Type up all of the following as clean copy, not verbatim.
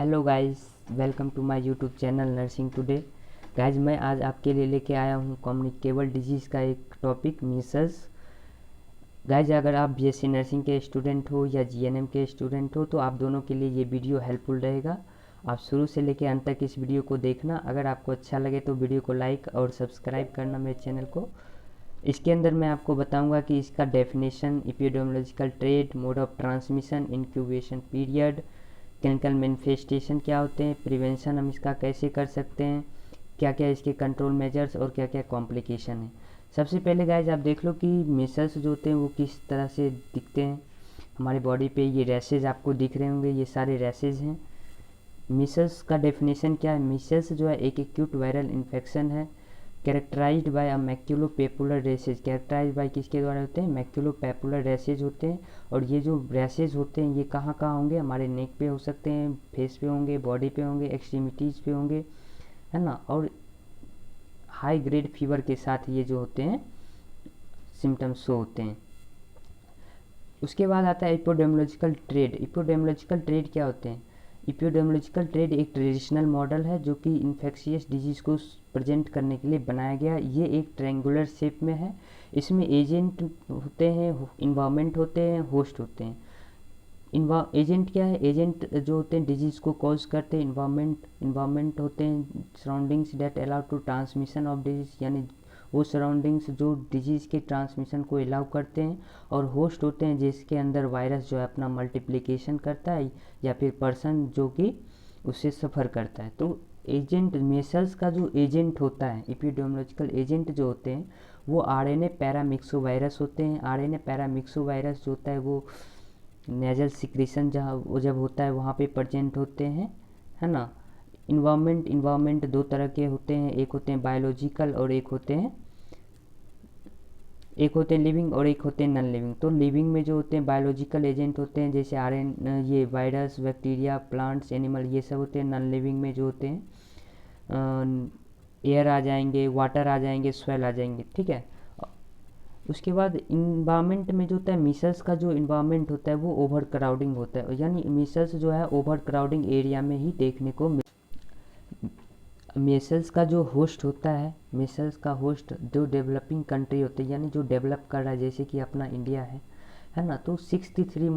Hello guys, welcome to my YouTube channel nursing today. Guys, मैं आज आपके लिए लेके आया हूँ कम्युनिकेबल डिजीज़ का एक टॉपिक, मीसल्स। गाइस, अगर आप बीएससी नर्सिंग के स्टूडेंट हो या जीएनएम के स्टूडेंट हो तो आप दोनों के लिए ये वीडियो हेल्पफुल रहेगा। आप शुरू से लेके अंत तक इस वीडियो को देखना। अगर आपको अच्छा लगे तो वीडियो को लाइक और सब्सक्राइब करना मेरे चैनल को। इसके अंदर मैं आपको बताऊंगा कि इसका definition, epidemiological triad, mode of transmission, incubation period, clinical manifestation क्या होते हैं, प्रिवेंशन हम इसका कैसे कर सकते हैं, क्या क्या इसके कंट्रोल मेजर्स और क्या क्या कॉम्प्लिकेशन है। सबसे पहले गाइज आप देख लो कि मीसल्स जो होते हैं वो किस तरह से दिखते हैं हमारे बॉडी पे। ये रैसेज आपको दिख रहे होंगे, ये सारे रैसेज हैं। मीसल्स का डेफिनेशन क्या है? मीसल्स जो है एक एक्यूट वायरल इन्फेक्शन है कैरेक्टराइज्ड बाय अ मैक्यूलोपेपुलर रैसेज। कैरेक्टराइज बाय किसके द्वारा होते हैं? मैक्यूलोपेपुलर रैसेज होते हैं। और ये जो रैसेज होते हैं ये कहाँ कहाँ होंगे? हमारे नेक पे हो सकते हैं, फेस पे होंगे, बॉडी पे होंगे, एक्सट्रीमिटीज़ पे होंगे, है ना। और हाई ग्रेड फीवर के साथ ये जो होते हैं सिम्टम्स शो होते हैं। उसके बाद आता है एपिडेमियोलॉजिकल ट्रेड। एपिडेमियोलॉजिकल ट्रेड क्या होते हैं? एपिडेमियोलॉजिकल ट्रेड एक ट्रेडिशनल मॉडल है जो कि इन्फेक्शियस डिजीज़ को प्रेजेंट करने के लिए बनाया गया। ये एक ट्रायंगुलर शेप में है। इसमें एजेंट होते हैं, इन्वायरमेंट होते हैं, होस्ट होते हैं। एजेंट क्या है? एजेंट जो होते हैं डिजीज़ को कॉज करते हैं। इन्वायरमेंट होते हैं surroundings that allow to transmission of disease, यानी वो सराउंडिंग्स जो डिजीज़ के ट्रांसमिशन को अलाउ करते हैं। और होस्ट होते हैं जिसके अंदर वायरस जो है अपना मल्टीप्लिकेशन करता है या फिर पर्सन जो कि उससे सफ़र करता है। तो एजेंट, मीसल्स का जो एजेंट होता है, एपिडेमियोलॉजिकल एजेंट जो होते हैं वो आरएनए पैरामिक्सोवायरस होते हैं। आरएनए पैरामिक्सोवायरस जो होता है वो नेजल सिक्रीशन जहाँ वो जब होता है वहाँ पे प्रेजेंट होते हैं, है ना। इन्वायरमेंट दो तरह के होते हैं, एक होते हैं बायोलॉजिकल और एक होते हैं लिविंग और एक होते हैं नॉन लिविंग। तो लिविंग में जो होते हैं बायोलॉजिकल एजेंट होते हैं जैसे ये वायरस, बैक्टीरिया, प्लांट्स, एनिमल, ये सब होते हैं। नॉन लिविंग में जो होते हैं एयर आ जाएंगे, वाटर आ जाएंगे, स्वेल आ जाएंगे, ठीक है। उसके बाद इन्वायरमेंट में जो होता है, मीसल्स का जो इन्वायरमेंट होता है वो ओवर क्राउडिंग होता है, यानी मीसल्स जो है ओवर क्राउडिंग एरिया में ही देखने को मीसल्स का जो होस्ट होता है, मीसल्स का होस्ट जो डेवलपिंग कंट्री होते हैं, यानी जो डेवलप कर रहा है, जैसे कि अपना इंडिया है ना। तो 6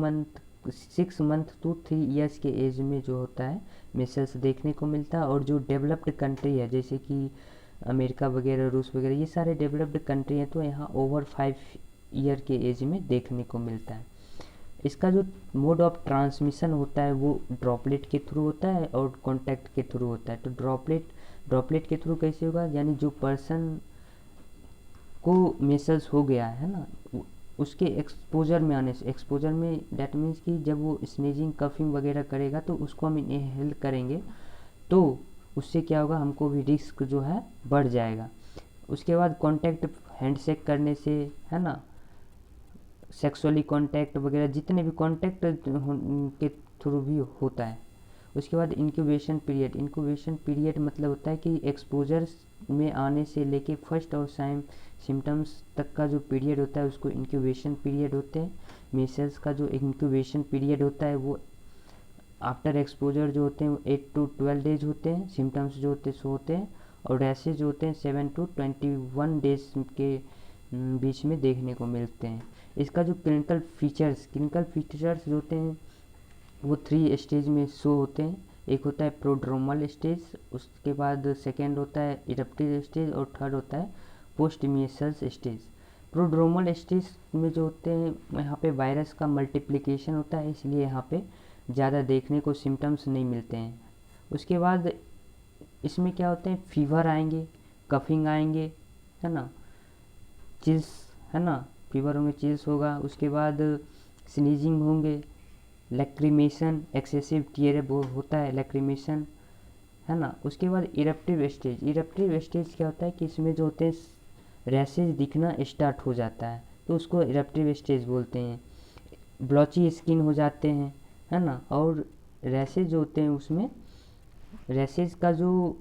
मंथ टू 3 ईयर्स के एज में जो होता है मीसल्स देखने को मिलता है। और जो डेवलप्ड कंट्री है जैसे कि अमेरिका वगैरह, रूस वगैरह, ये सारे डेवलप्ड कंट्री हैं, तो यहाँ ओवर 5 ईयर के एज में देखने को मिलता है। इसका जो मोड ऑफ ट्रांसमिशन होता है वो ड्रॉपलेट के थ्रू होता है और कॉन्टैक्ट के थ्रू होता है। तो ड्रॉपलेट के थ्रू कैसे होगा? यानी जो पर्सन को मीसल्स हो गया है ना, उसके एक्सपोजर में आने से, एक्सपोजर में डैट मीन्स कि जब वो स्नीजिंग, कफिंग वगैरह करेगा तो उसको हम इनहेल करेंगे तो उससे क्या होगा, हमको भी रिस्क जो है बढ़ जाएगा। उसके बाद कांटेक्ट, हैंडशेक करने से, है ना, सेक्सुअली कांटेक्ट वगैरह, जितने भी कांटेक्ट के थ्रू भी होता है। उसके बाद इंक्यूबेशन पीरियड मतलब होता है कि एक्सपोजर में आने से लेके फर्स्ट और सिम्टम्स तक का जो पीरियड होता है उसको इंक्यूबेशन पीरियड होते हैं। मीसल्स का जो इंक्यूबेशन पीरियड होता है वो आफ्टर एक्सपोजर जो होते हैं वो 8 to 12 डेज होते हैं। सिम्टम्स जो होते हैं सो होते हैं। और रैसेज जो होते हैं 7 to 21 डेज के बीच में देखने को मिलते हैं। इसका जो क्लिनिकल फीचर्स जो होते हैं वो 3 स्टेज में शो होते हैं। एक होता है प्रोड्रोमल स्टेज, उसके बाद सेकेंड होता है इरप्टिव स्टेज और थर्ड होता है post Meselson stage. Prodromal stage में जो होते हैं यहाँ पे वायरस का मल्टीप्लिकेशन होता है, इसलिए यहाँ पे ज़्यादा देखने को सिम्टम्स नहीं मिलते हैं। उसके बाद इसमें क्या होते हैं, फीवर आएंगे, कफिंग आएंगे, है ना, चिल्स, है ना, फीवर होंगे, चिल्स होगा। उसके बाद स्नीजिंग होंगे, लैक्रिमेशन, एक्सेसिव टीयर होता है, लैक्रिमेशन, है ना। उसके बाद इरप्टिव स्टेज क्या होता है कि इसमें जो होते हैं रैसेज दिखना स्टार्ट हो जाता है, तो उसको इरप्टिव स्टेज बोलते हैं। ब्लॉची स्किन हो जाते हैं, है ना। और रैसेज जो होते हैं उसमें रैसेज का जो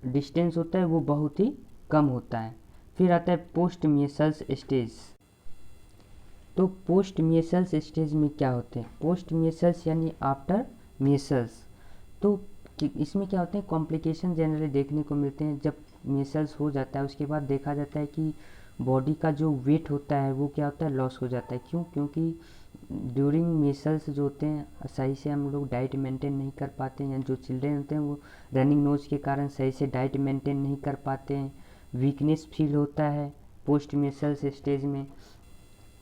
डिस्टेंस होता है वो बहुत ही कम होता है। फिर आता है पोस्ट मीसल्स स्टेज। तो पोस्ट मीसल्स स्टेज में क्या होते हैं? पोस्ट मीसल्स यानी आफ्टर मीसल्स। तो इसमें क्या होते हैं, कॉम्प्लिकेशन जनरली देखने को मिलते हैं जब मीसल्स हो जाता है। उसके बाद देखा जाता है कि बॉडी का जो वेट होता है वो क्या होता है, लॉस हो जाता है। क्यों? क्योंकि ड्यूरिंग मीसल्स जो होते हैं सही से हम लोग डाइट मेंटेन नहीं कर पाते हैं। जो चिल्ड्रेन होते हैं वो रनिंग नोज के कारण सही से डाइट मेंटेन नहीं कर पाते हैं, वीकनेस फील होता है पोस्ट मीसल्स स्टेज में।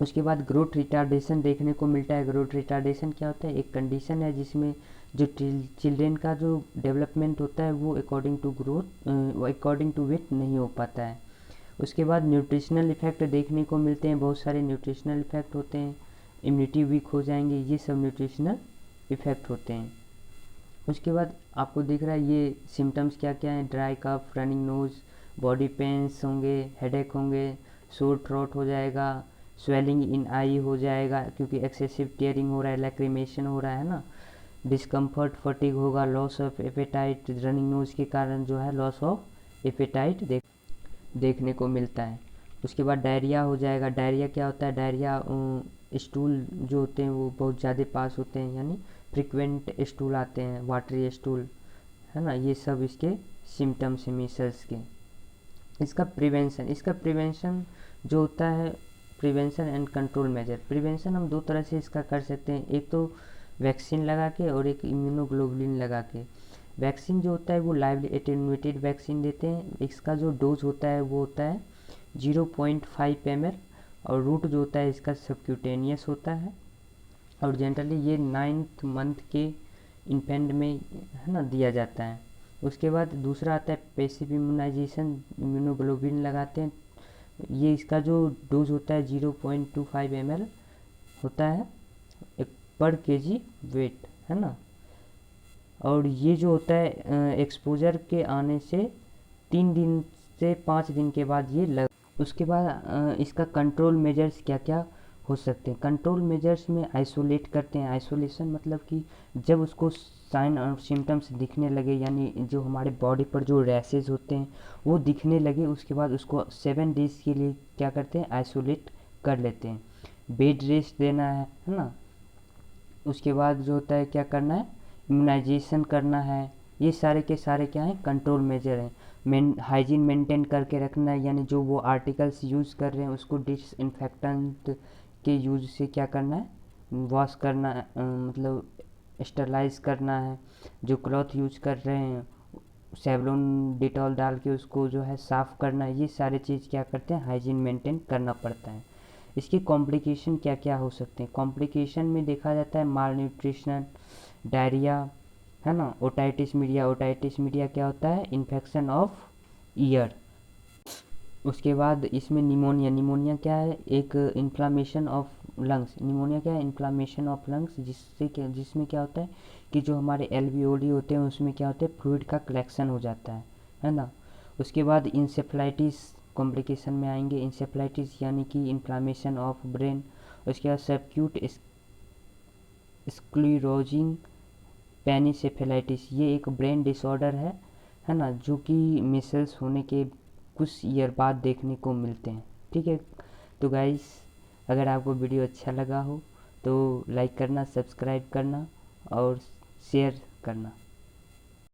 उसके बाद ग्रोथ रिटार्डेशन देखने को मिलता है। ग्रोथ रिटार्डेशन क्या होता है, एक कंडीशन है जिसमें जो चिल्ड्रेन का जो डेवलपमेंट होता है वो according to growth according to weight नहीं हो पाता है। उसके बाद न्यूट्रिशनल इफेक्ट देखने को मिलते हैं, बहुत सारे न्यूट्रिशनल इफेक्ट होते हैं। इम्यूनिटी वीक हो जाएंगे, ये सब न्यूट्रिशनल इफेक्ट होते हैं। उसके बाद आपको दिख रहा है ये सिम्टम्स क्या क्या हैं, dry cough, running nose, body pains होंगे, हेडेक होंगे, सोर थ्रोट हो जाएगा, स्वेलिंग इन आई हो जाएगा क्योंकि एक्सेसिव टीयरिंग हो रहा है, लैक्रिमेशन हो रहा है ना, डिस्कम्फर्ट, फटीग होगा, loss of appetite, running nose के कारण जो है लॉस ऑफ एपेटाइट देखने को मिलता है। उसके बाद डायरिया हो जाएगा। डायरिया क्या होता है, डायरिया स्टूल जो होते हैं वो बहुत ज़्यादा पास होते हैं, यानी फ्रिक्वेंट स्टूल आते हैं, वाटरी स्टूल, है ना, ये सब इसके सिम्टम्स हैं मीसल्स के। इसका प्रिवेंशन जो होता है, prevention and control measure. Prevention हम दो तरह से इसका कर सकते हैं, एक तो वैक्सीन लगा के और एक इम्यूनोग्लोबुलिन लगा के। वैक्सीन जो होता है वो लाइवली एटेन्यूएटेड वैक्सीन देते हैं। इसका जो डोज होता है वो होता है 0.5 ml और रूट जो होता है इसका सबक्यूटेनियस होता है और जनरली ये 9th मंथ के इन्फेंट में, है ना, दिया जाता है। उसके बाद दूसरा आता है पैसिव इम्यूनाइजेशन, इम्यूनोग्लोबुलिन लगाते हैं। ये इसका जो डोज होता है 0.25 ml होता है पर केजी वेट, है ना। और ये जो होता है एक्सपोजर के आने से 3 दिन से 5 दिन के बाद ये लग। उसके बाद इसका कंट्रोल मेजर्स क्या क्या हो सकते हैं। कंट्रोल मेजर्स में आइसोलेट करते हैं। आइसोलेशन मतलब कि जब उसको साइन और सिम्टम्स दिखने लगे, यानी जो हमारे बॉडी पर जो रैशेज होते हैं वो दिखने लगे, उसके बाद उसको 7 डेज़ के लिए क्या करते हैं, आइसोलेट कर लेते हैं। बेड रेस्ट देना है ना। उसके बाद जो होता है क्या करना है, इम्यूनाइजेशन करना है। ये सारे के सारे क्या हैं, कंट्रोल मेजर हैं। हाइजीन मेंटेन करके रखना है, यानी जो वो आर्टिकल्स यूज़ कर रहे हैं उसको डिसइंफेक्टेंट के यूज से क्या करना है, वॉश करना है, मतलब स्टरलाइज करना है। जो क्लॉथ यूज कर रहे हैं सेवलॉन डिटॉल डाल के उसको जो है साफ़ करना है। ये सारे चीज़ क्या करते हैं, हाइजीन मेंटेन करना पड़ता है। इसके कॉम्प्लिकेशन क्या क्या हो सकते हैं। कॉम्प्लिकेशन में देखा जाता है माल न्यूट्रिशन, डायरिया, है ना, ओटाइटिस मीडिया। ओटाइटिस मीडिया क्या होता है, इन्फेक्शन ऑफ ईयर। उसके बाद इसमें निमोनिया। निमोनिया क्या है, एक इन्फ्लामेशन ऑफ लंग्स। निमोनिया क्या है, इन्फ्लामेशन ऑफ लंग्स, जिसमें क्या होता है कि जो हमारे एल्वियोली होते हैं उसमें क्या होता है, फ्लूइड का कलेक्शन हो जाता है ना। उसके बाद इंसेफ्लाइटिस कॉम्प्लिकेशन में आएंगे। इंसेफ्लाइटिस यानी कि इन्फ्लामेशन ऑफ ब्रेन। उसके बाद सबक्यूट स्क्लेरोजिंग पेनिसेफेलाइटिस, ये एक ब्रेन डिसऑर्डर है ना, जो कि मीसल्स होने के कुछ ईयर बाद देखने को मिलते हैं। ठीक है, तो गाइस अगर आपको वीडियो अच्छा लगा हो तो लाइक करना, सब्सक्राइब करना और शेयर करना।